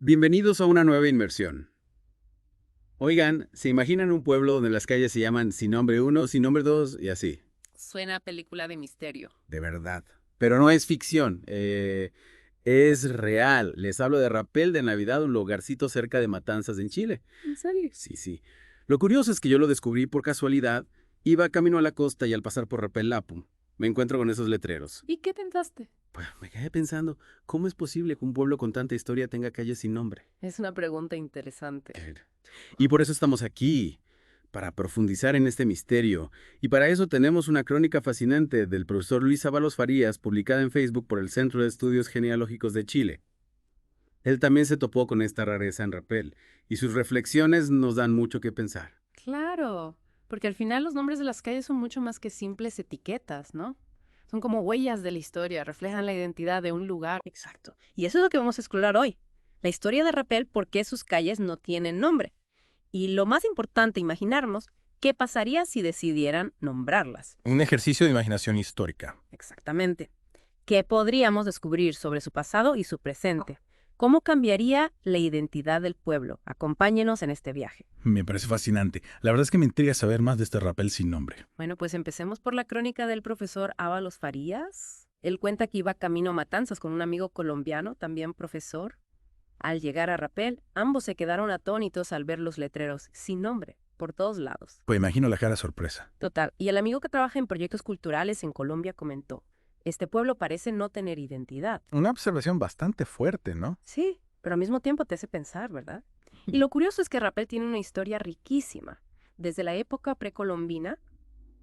Bienvenidos a una nueva inmersión. Oigan, ¿se imaginan un pueblo donde las calles se llaman sin nombre uno, sin nombre 2 y así? Suena a película de misterio. De verdad. Pero no es ficción, es real. Les hablo de Rapel de Navidad, un lugarcito cerca de Matanzas en Chile. ¿En serio? Sí, sí. Lo curioso es que yo lo descubrí por casualidad. Iba camino a la costa y al pasar por Rapel Lapu, me encuentro con esos letreros. ¿Y qué pensaste? Pues me quedé pensando, ¿cómo es posible que un pueblo con tanta historia tenga calles sin nombre? Es una pregunta interesante. Y por eso estamos aquí, para profundizar en este misterio. Y para eso tenemos una crónica fascinante del profesor Luis Ábalos Farías, publicada en Facebook por el Centro de Estudios Genealógicos de Chile. Él también se topó con esta rareza en Rapel, y sus reflexiones nos dan mucho que pensar. Claro, porque al final los nombres de las calles son mucho más que simples etiquetas, ¿no? Son como huellas de la historia, reflejan la identidad de un lugar. Exacto. Y eso es lo que vamos a explorar hoy. La historia de Rapel, por qué sus calles no tienen nombre. Y lo más importante, imaginarnos qué pasaría si decidieran nombrarlas. Un ejercicio de imaginación histórica. Exactamente. ¿Qué podríamos descubrir sobre su pasado y su presente? ¿Cómo cambiaría la identidad del pueblo? Acompáñenos en este viaje. Me parece fascinante. La verdad es que me intriga saber más de este rapel sin nombre. Bueno, pues empecemos por la crónica del profesor Ábalos Farías. Él cuenta que iba camino a Matanzas con un amigo colombiano, también profesor. Al llegar a Rapel, ambos se quedaron atónitos al ver los letreros sin nombre por todos lados. Pues imagino la cara de sorpresa. Total, y el amigo que trabaja en proyectos culturales en Colombia comentó, este pueblo parece no tener identidad. Una observación bastante fuerte, ¿no? Sí, pero al mismo tiempo te hace pensar, ¿verdad? Y lo curioso es que Rapel tiene una historia riquísima. Desde la época precolombina,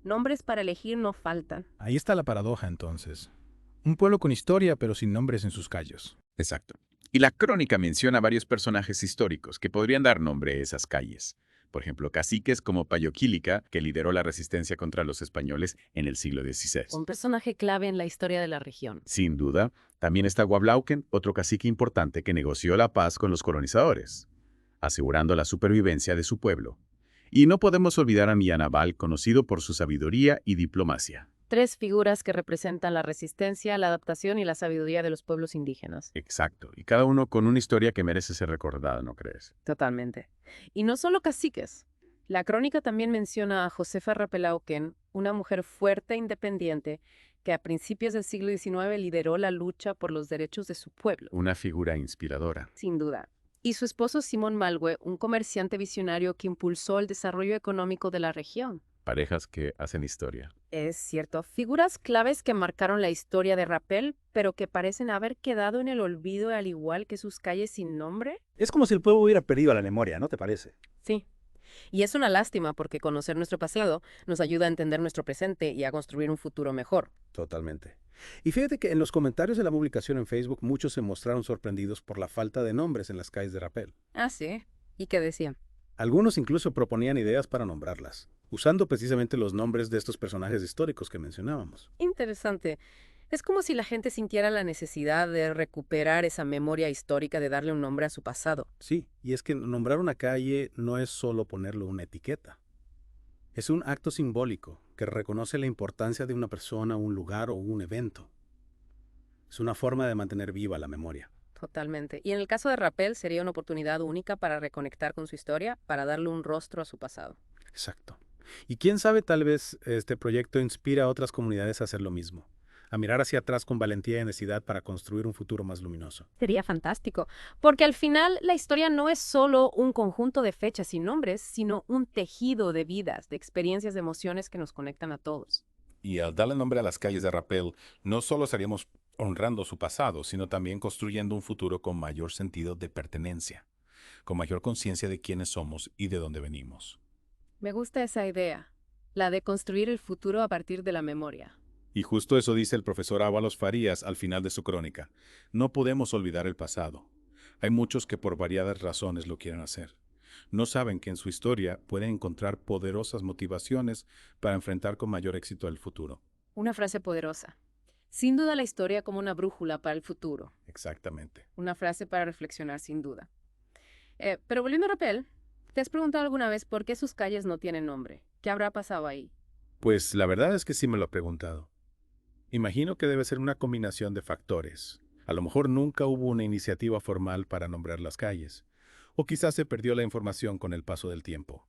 nombres para elegir no faltan. Ahí está la paradoja entonces. Un pueblo con historia pero sin nombres en sus calles. Exacto. Y la crónica menciona varios personajes históricos que podrían dar nombre a esas calles. Por ejemplo, caciques como Payoquílica, que lideró la resistencia contra los españoles en el siglo XVI. Un personaje clave en la historia de la región. Sin duda, también está Guablauquen, otro cacique importante que negoció la paz con los colonizadores, asegurando la supervivencia de su pueblo. Y no podemos olvidar a Mianabal, conocido por su sabiduría y diplomacia. Tres figuras que representan la resistencia, la adaptación y la sabiduría de los pueblos indígenas. Exacto, y cada uno con una historia que merece ser recordada, ¿no crees? Totalmente. Y no solo caciques. La crónica también menciona a Josefa Rapelauquen, una mujer fuerte e independiente que a principios del siglo XIX lideró la lucha por los derechos de su pueblo. Una figura inspiradora. Sin duda. Y su esposo Simón Malgue, un comerciante visionario que impulsó el desarrollo económico de la región. Parejas que hacen historia. Es cierto, figuras claves que marcaron la historia de Rapel, pero que parecen haber quedado en el olvido al igual que sus calles sin nombre. Es como si el pueblo hubiera perdido la memoria, ¿no te parece? Sí. Y es una lástima porque conocer nuestro pasado nos ayuda a entender nuestro presente y a construir un futuro mejor. Totalmente. Y fíjate que en los comentarios de la publicación en Facebook muchos se mostraron sorprendidos por la falta de nombres en las calles de Rapel. Ah, sí. ¿Y qué decían? Algunos incluso proponían ideas para nombrarlas, usando precisamente los nombres de estos personajes históricos que mencionábamos. Interesante. Es como si la gente sintiera la necesidad de recuperar esa memoria histórica de darle un nombre a su pasado. Sí, y es que nombrar una calle no es solo ponerle una etiqueta. Es un acto simbólico que reconoce la importancia de una persona, un lugar o un evento. Es una forma de mantener viva la memoria. Totalmente. Y en el caso de Rapel sería una oportunidad única para reconectar con su historia, para darle un rostro a su pasado. Exacto. Y quién sabe, tal vez este proyecto inspira a otras comunidades a hacer lo mismo, a mirar hacia atrás con valentía y honestidad para construir un futuro más luminoso. Sería fantástico, porque al final la historia no es solo un conjunto de fechas y nombres, sino un tejido de vidas, de experiencias, de emociones que nos conectan a todos. Y al darle nombre a las calles de rapel, no solo estaríamos honrando su pasado, sino también construyendo un futuro con mayor sentido de pertenencia, con mayor conciencia de quiénes somos y de dónde venimos. Me gusta esa idea, la de construir el futuro a partir de la memoria. Y justo eso dice el profesor Ábalos Farías al final de su crónica. No podemos olvidar el pasado. Hay muchos que por variadas razones lo quieren hacer. No saben que en su historia pueden encontrar poderosas motivaciones para enfrentar con mayor éxito el futuro. Una frase poderosa. Sin duda la historia como una brújula para el futuro. Exactamente. Una frase para reflexionar sin duda. Pero volviendo a Rapel, ¿te has preguntado alguna vez por qué sus calles no tienen nombre? ¿Qué habrá pasado ahí? Pues la verdad es que sí me lo he preguntado. Imagino que debe ser una combinación de factores. A lo mejor nunca hubo una iniciativa formal para nombrar las calles, o quizás se perdió la información con el paso del tiempo.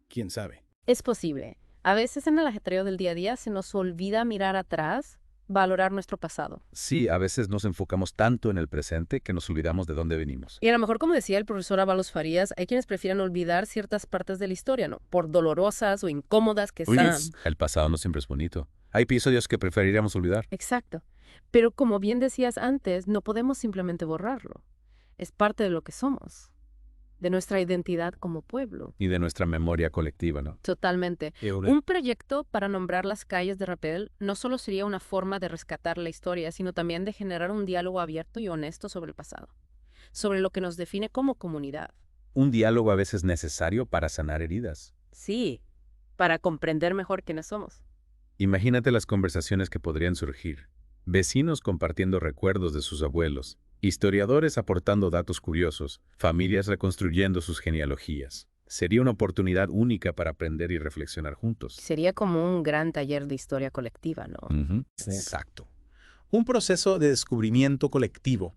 ¿Quién sabe? Es posible. A veces en el ajetreo del día a día se nos olvida mirar atrás, valorar nuestro pasado. Sí, a veces nos enfocamos tanto en el presente que nos olvidamos de dónde venimos. Y a lo mejor, como decía el profesor Ábalos Farías, hay quienes prefieren olvidar ciertas partes de la historia, ¿no? Por dolorosas o incómodas que sean. El pasado no siempre es bonito. Hay episodios que preferiríamos olvidar. Exacto. Pero como bien decías antes, no podemos simplemente borrarlo. Es parte de lo que somos, de nuestra identidad como pueblo. Y de nuestra memoria colectiva, ¿no? Totalmente. Un proyecto para nombrar las calles de Rappel no solo sería una forma de rescatar la historia, sino también de generar un diálogo abierto y honesto sobre el pasado, sobre lo que nos define como comunidad. Un diálogo a veces necesario para sanar heridas. Sí, para comprender mejor quiénes somos. Imagínate las conversaciones que podrían surgir. Vecinos compartiendo recuerdos de sus abuelos, historiadores aportando datos curiosos, familias reconstruyendo sus genealogías. Sería una oportunidad única para aprender y reflexionar juntos. Sería como un gran taller de historia colectiva, ¿no? Exacto. Un proceso de descubrimiento colectivo.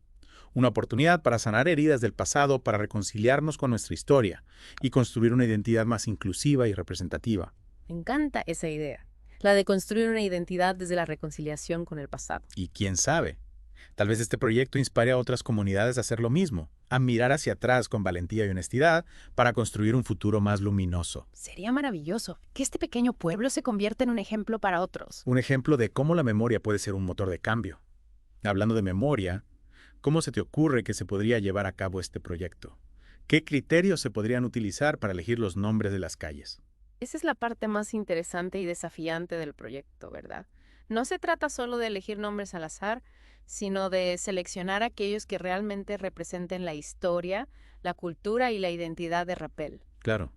Una oportunidad para sanar heridas del pasado, para reconciliarnos con nuestra historia y construir una identidad más inclusiva y representativa. Me encanta esa idea, la de construir una identidad desde la reconciliación con el pasado. Y quién sabe, tal vez este proyecto inspire a otras comunidades a hacer lo mismo, a mirar hacia atrás con valentía y honestidad para construir un futuro más luminoso. Sería maravilloso que este pequeño pueblo se convierta en un ejemplo para otros. Un ejemplo de cómo la memoria puede ser un motor de cambio. Hablando de memoria, ¿cómo se te ocurre que se podría llevar a cabo este proyecto? ¿Qué criterios se podrían utilizar para elegir los nombres de las calles? Esa es la parte más interesante y desafiante del proyecto, ¿verdad? No se trata solo de elegir nombres al azar, sino de seleccionar aquellos que realmente representen la historia, la cultura y la identidad de Rappel. Claro.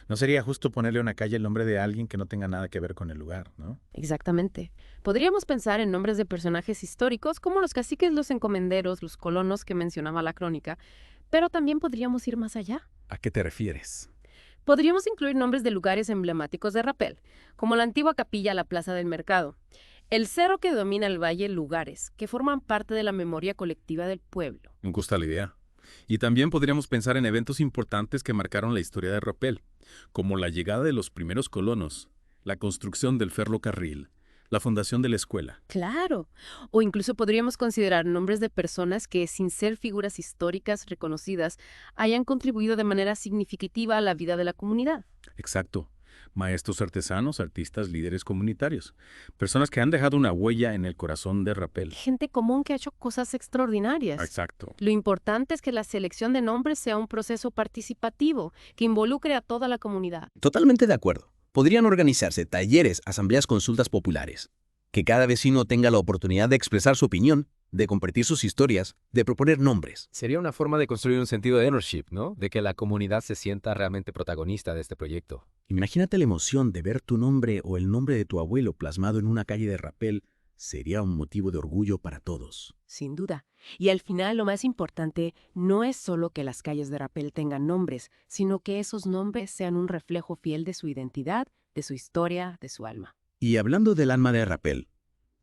No sería justo ponerle a una calle el nombre de alguien que no tenga nada que ver con el lugar, ¿no? Exactamente. Podríamos pensar en nombres de personajes históricos como los caciques, los encomenderos, los colonos que mencionaba la crónica, pero también podríamos ir más allá. ¿A qué te refieres? Podríamos incluir nombres de lugares emblemáticos de Rappel, como la antigua capilla La Plaza del Mercado, el cerro que domina el valle, lugares que forman parte de la memoria colectiva del pueblo. Me gusta la idea. Y también podríamos pensar en eventos importantes que marcaron la historia de Rappel, como la llegada de los primeros colonos, la construcción del ferrocarril, la fundación de la escuela. Claro. O incluso podríamos considerar nombres de personas que, sin ser figuras históricas reconocidas, hayan contribuido de manera significativa a la vida de la comunidad. Exacto. Maestros artesanos, artistas, líderes comunitarios. Personas que han dejado una huella en el corazón de Rappel. Gente común que ha hecho cosas extraordinarias. Exacto. Lo importante es que la selección de nombres sea un proceso participativo que involucre a toda la comunidad. Totalmente de acuerdo. Podrían organizarse talleres, asambleas, consultas populares. Que cada vecino tenga la oportunidad de expresar su opinión, de compartir sus historias, de proponer nombres. Sería una forma de construir un sentido de ownership, ¿no? De que la comunidad se sienta realmente protagonista de este proyecto. Imagínate la emoción de ver tu nombre o el nombre de tu abuelo plasmado en una calle de Rappel. Sería un motivo de orgullo para todos. Sin duda. Y al final lo más importante no es solo que las calles de Rappel tengan nombres, sino que esos nombres sean un reflejo fiel de su identidad, de su historia, de su alma. Y hablando del alma de Rappel,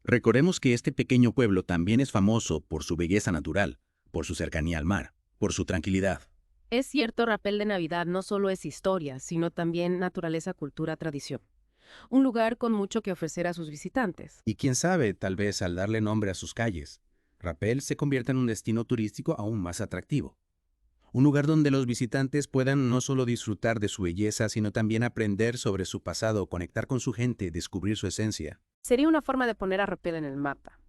recordemos que este pequeño pueblo también es famoso por su belleza natural, por su cercanía al mar, por su tranquilidad. Es cierto, Rappel de Navidad no solo es historia, sino también naturaleza, cultura, tradición. Un lugar con mucho que ofrecer a sus visitantes. Y quién sabe, tal vez al darle nombre a sus calles, Rappel se convierta en un destino turístico aún más atractivo. Un lugar donde los visitantes puedan no solo disfrutar de su belleza, sino también aprender sobre su pasado, conectar con su gente, descubrir su esencia. Sería una forma de poner a Rappel en el mapa.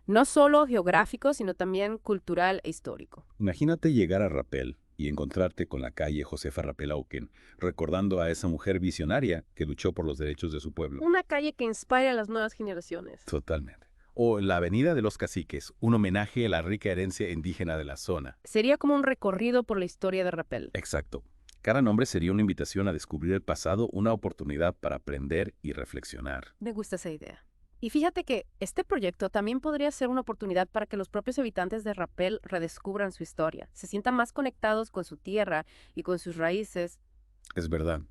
No solo geográfico, sino también cultural e histórico. Imagínate llegar a Rappel y encontrarte con la calle Josefa Rappel Auken, recordando a esa mujer visionaria que luchó por los derechos de su pueblo. Una calle que inspire a las nuevas generaciones. Totalmente. O la Avenida de los Caciques, un homenaje a la rica herencia indígena de la zona. Sería como un recorrido por la historia de Rappel. Exacto. Cada nombre sería una invitación a descubrir el pasado, una oportunidad para aprender y reflexionar. Me gusta esa idea. Y fíjate que este proyecto también podría ser una oportunidad para que los propios habitantes de Rappel redescubran su historia, se sientan más conectados con su tierra y con sus raíces. Es verdad.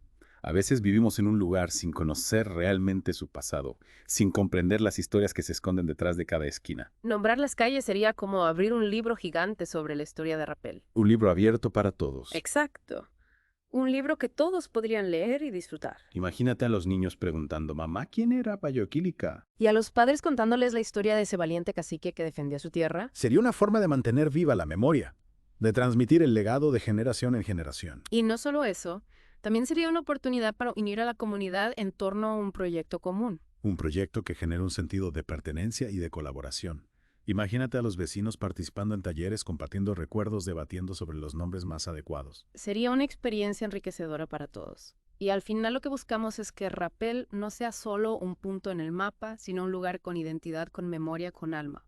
A veces vivimos en un lugar sin conocer realmente su pasado, sin comprender las historias que se esconden detrás de cada esquina. Nombrar las calles sería como abrir un libro gigante sobre la historia de Rappel. Un libro abierto para todos. Exacto. Un libro que todos podrían leer y disfrutar. Imagínate a los niños preguntando, mamá, ¿quién era Payoquílica? Y a los padres contándoles la historia de ese valiente cacique que defendía su tierra. Sería una forma de mantener viva la memoria, de transmitir el legado de generación en generación. Y no solo eso, también sería una oportunidad para unir a la comunidad en torno a un proyecto común. Un proyecto que genera un sentido de pertenencia y de colaboración. Imagínate a los vecinos participando en talleres, compartiendo recuerdos, debatiendo sobre los nombres más adecuados. Sería una experiencia enriquecedora para todos. Y al final lo que buscamos es que Rappel no sea solo un punto en el mapa, sino un lugar con identidad, con memoria, con alma.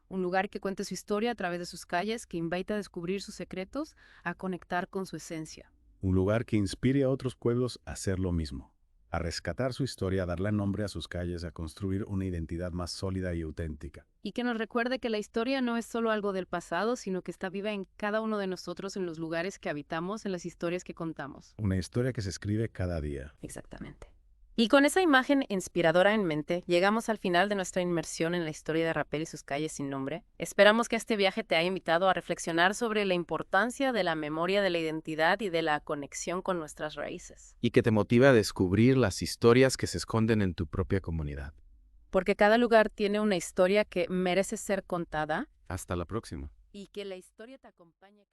Un lugar que cuente su historia a través de sus calles, que invite a descubrir sus secretos, a conectar con su esencia. Un lugar que inspire a otros pueblos a hacer lo mismo. A rescatar su historia, a darle nombre a sus calles, a construir una identidad más sólida y auténtica. Y que nos recuerde que la historia no es solo algo del pasado, sino que está viva en cada uno de nosotros, en los lugares que habitamos, en las historias que contamos. Una historia que se escribe cada día. Exactamente. Y con esa imagen inspiradora en mente, llegamos al final de nuestra inmersión en la historia de Rappel y sus calles sin nombre. Esperamos que este viaje te haya invitado a reflexionar sobre la importancia de la memoria, de la identidad y de la conexión con nuestras raíces. Y que te motive a descubrir las historias que se esconden en tu propia comunidad. Porque cada lugar tiene una historia que merece ser contada. Hasta la próxima. Y que la historia te acompañe.